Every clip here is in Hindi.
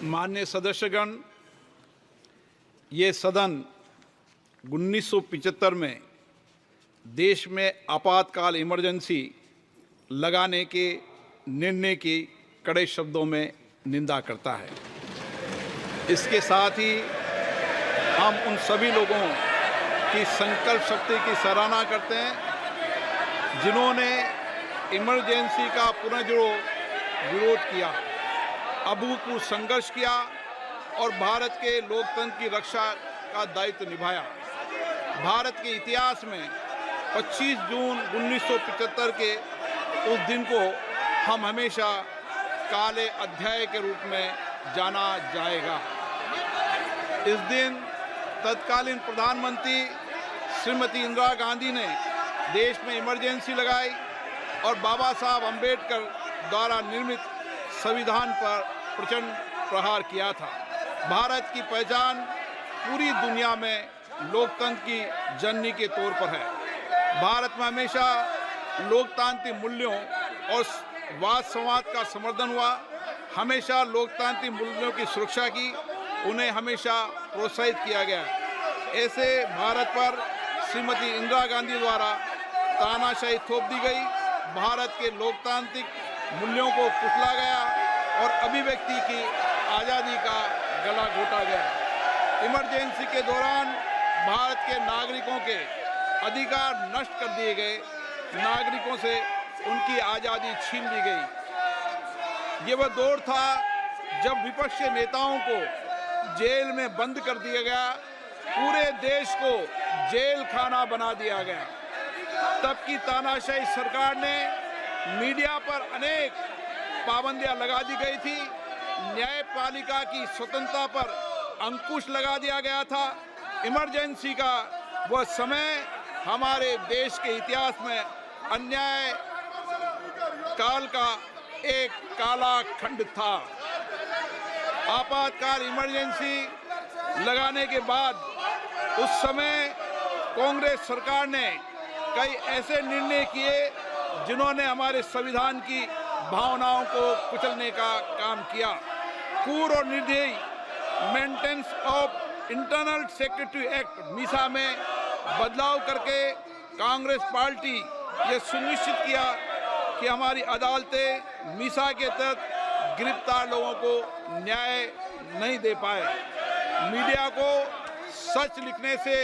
माननीय सदस्यगण, ये सदन 1975 में देश में आपातकाल इमरजेंसी लगाने के निर्णय की कड़े शब्दों में निंदा करता है। इसके साथ ही हम उन सभी लोगों की संकल्प शक्ति की सराहना करते हैं जिन्होंने इमरजेंसी का पुनर्जोर विरोध किया, अभूतपूर्व संघर्ष किया और भारत के लोकतंत्र की रक्षा का दायित्व निभाया। भारत के इतिहास में 25 जून 1975 के उस दिन को हम हमेशा काले अध्याय के रूप में जाना जाएगा। इस दिन तत्कालीन प्रधानमंत्री श्रीमती इंदिरा गांधी ने देश में इमरजेंसी लगाई और बाबा साहब अम्बेडकर द्वारा निर्मित संविधान पर प्रचंड प्रहार किया था। भारत की पहचान पूरी दुनिया में लोकतंत्र की जननी के तौर पर है। भारत में हमेशा लोकतांत्रिक मूल्यों और वाद संवाद का समर्थन हुआ, हमेशा लोकतांत्रिक मूल्यों की सुरक्षा की, उन्हें हमेशा प्रोत्साहित किया गया। ऐसे भारत पर श्रीमती इंदिरा गांधी द्वारा तानाशाही थोप दी गई, भारत के लोकतांत्रिक मूल्यों को कुचला गया और अभिव्यक्ति की आज़ादी का गला घोटा गया। इमरजेंसी के दौरान भारत के नागरिकों के अधिकार नष्ट कर दिए गए, नागरिकों से उनकी आज़ादी छीन ली गई। ये वह दौर था जब विपक्ष के नेताओं को जेल में बंद कर दिया गया, पूरे देश को जेल खाना बना दिया गया। तब की तानाशाही सरकार ने मीडिया पर अनेक पाबंदियां लगा दी गई थी, न्यायपालिका की स्वतंत्रता पर अंकुश लगा दिया गया था। इमरजेंसी का वह समय हमारे देश के इतिहास में अन्याय काल का एक काला खंड था। आपातकाल इमरजेंसी लगाने के बाद उस समय कांग्रेस सरकार ने कई ऐसे निर्णय किए जिन्होंने हमारे संविधान की भावनाओं को कुचलने का काम किया। पूर्व और निर्दयी maintenance of internal secretary act Misa में बदलाव करके कांग्रेस पार्टी ये सुनिश्चित किया कि हमारी अदालतें मीसा के तहत गिरफ्तार लोगों को न्याय नहीं दे पाए। मीडिया को सच लिखने से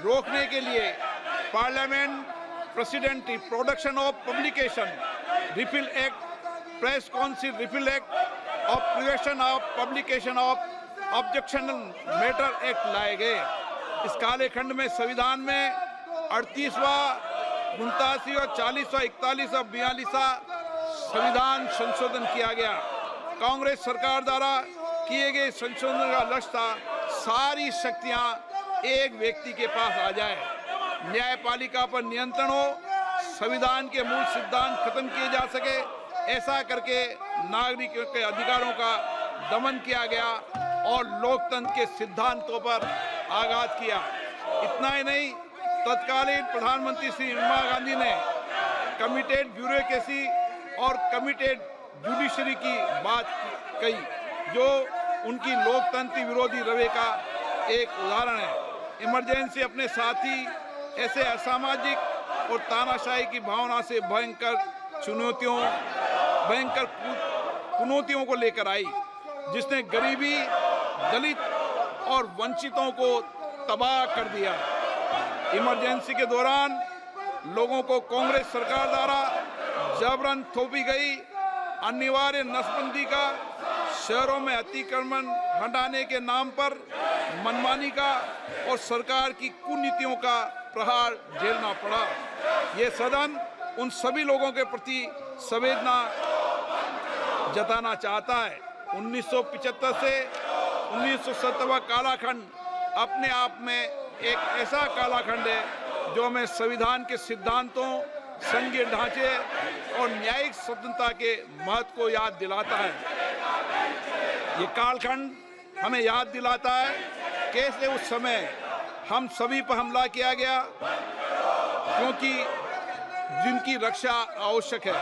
रोकने के लिए parliament president production of publication refill act, press council refill act और prevention of publication of objectional matter act लाए गए। इस काले खंड में संविधान में 38वां, 89वां, 40वां, 41वां, 42वां संविधान संशोधन किया गया। कांग्रेस सरकार द्वारा किए गए संशोधन का लक्ष्य था सारी शक्तियां एक व्यक्ति के पास आ जाए, न्यायपालिका पर नियंत्रण हो, संविधान के मूल सिद्धांत खत्म किए जा सके। ऐसा करके नागरिकों के अधिकारों का दमन किया गया और लोकतंत्र के सिद्धांतों पर आघात किया। इतना ही नहीं, तत्कालीन प्रधानमंत्री श्री इंदिरा गांधी ने कमिटेड ब्यूरोक्रेसी और कमिटेड जुडिशरी की बात कही, जो उनकी लोकतंत्र विरोधी रवैये का एक उदाहरण है। इमरजेंसी अपने साथ ही ऐसे असामाजिक और तानाशाही की भावना से भयंकर चुनौतियों को लेकर आई, जिसने गरीबी, दलित और वंचितों को तबाह कर दिया। इमरजेंसी के दौरान लोगों को कांग्रेस सरकार द्वारा जबरन थोपी गई अनिवार्य नसबंदी का, शहरों में अतिक्रमण हटाने के नाम पर मनमानी का और सरकार की कुनीतियों का प्रहार झेलना पड़ा। ये सदन उन सभी लोगों के प्रति संवेदना जताना चाहता है। 1975 से 1970 कालाखंड अपने आप में एक ऐसा कालाखंड है जो हमें संविधान के सिद्धांतों, संघीय ढांचे और न्यायिक स्वतंत्रता के महत्व को याद दिलाता है। ये कालखंड हमें याद दिलाता है कैसे उस समय हम सभी पर हमला किया गया, क्योंकि जिनकी रक्षा आवश्यक है।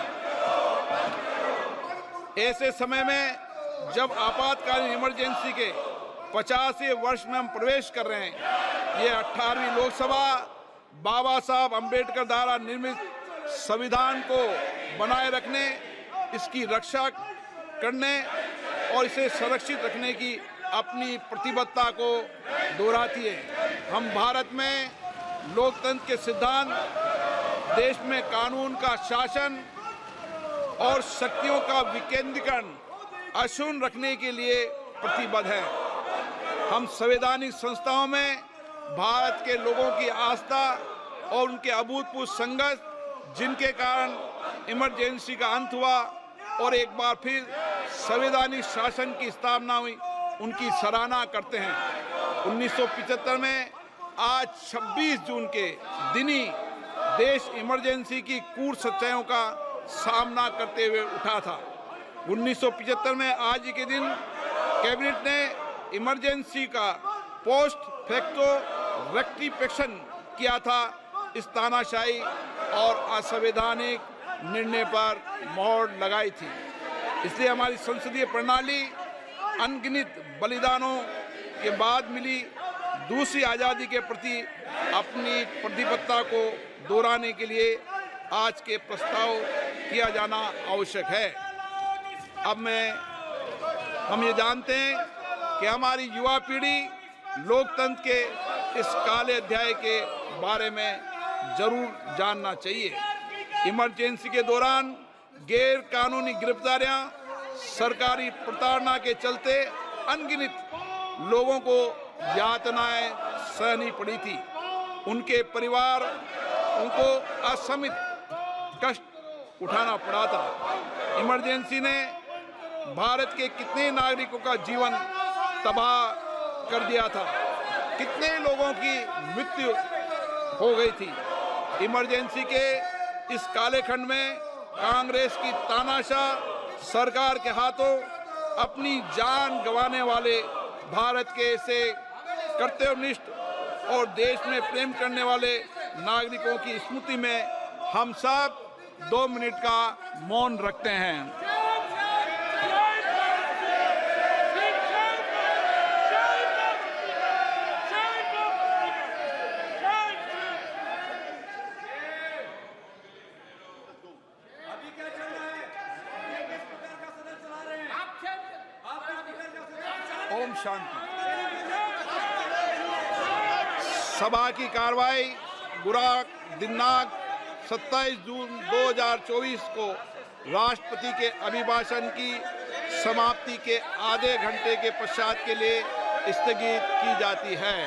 ऐसे समय में जब आपातकालीन इमरजेंसी के 50वें वर्ष में हम प्रवेश कर रहे हैं, ये 18वीं लोकसभा बाबा साहब अंबेडकर द्वारा निर्मित संविधान को बनाए रखने, इसकी रक्षा करने और इसे संरक्षित रखने की अपनी प्रतिबद्धता को दोहराती है। हम भारत में लोकतंत्र के सिद्धांत, देश में कानून का शासन और शक्तियों का विकेंद्रीकरण अक्षुण्ण रखने के लिए प्रतिबद्ध हैं। हम संवैधानिक संस्थाओं में भारत के लोगों की आस्था और उनके अभूतपूर्व संघर्ष, जिनके कारण इमरजेंसी का अंत हुआ और एक बार फिर संवैधानिक शासन की स्थापना हुई, उनकी सराहना करते हैं। 1975 में आज 26 जून के दिन ही देश इमरजेंसी की कूट सच्चाइयों का सामना करते हुए उठा था। 1975 में आज के दिन कैबिनेट ने इमरजेंसी का पोस्ट फैक्टो रेक्टिफिकेशन किया था। इस तानाशाही और असंवैधानिक निर्णय पर मोहर लगाई थी। इसलिए हमारी संसदीय प्रणाली अनगिनत बलिदानों के बाद मिली दूसरी आज़ादी के प्रति अपनी प्रतिबद्धता को दोहराने के लिए आज के प्रस्ताव किया जाना आवश्यक है। अब हम ये जानते हैं कि हमारी युवा पीढ़ी लोकतंत्र के इस काले अध्याय के बारे में जरूर जानना चाहिए। इमरजेंसी के दौरान गैर कानूनी गिरफ्तारियां, सरकारी प्रताड़ना के चलते अनगिनत लोगों को यातनाएं सहनी पड़ी थी। उनके परिवार उनको असमित कष्ट उठाना पड़ा था। इमरजेंसी ने भारत के कितने नागरिकों का जीवन तबाह कर दिया था, कितने लोगों की मृत्यु हो गई थी। इमरजेंसी के इस काले खंड में कांग्रेस की तानाशाह सरकार के हाथों अपनी जान गंवाने वाले भारत के ऐसे कर्तव्यनिष्ठ और देश में प्रेम करने वाले नागरिकों की स्मृति में हम सब 2 मिनट का मौन रखते हैं। ओम शांति। सभा की कार्रवाई दिनांक 27 जून 2024 को राष्ट्रपति के अभिभाषण की समाप्ति के आधे घंटे के पश्चात के लिए स्थगित की जाती है।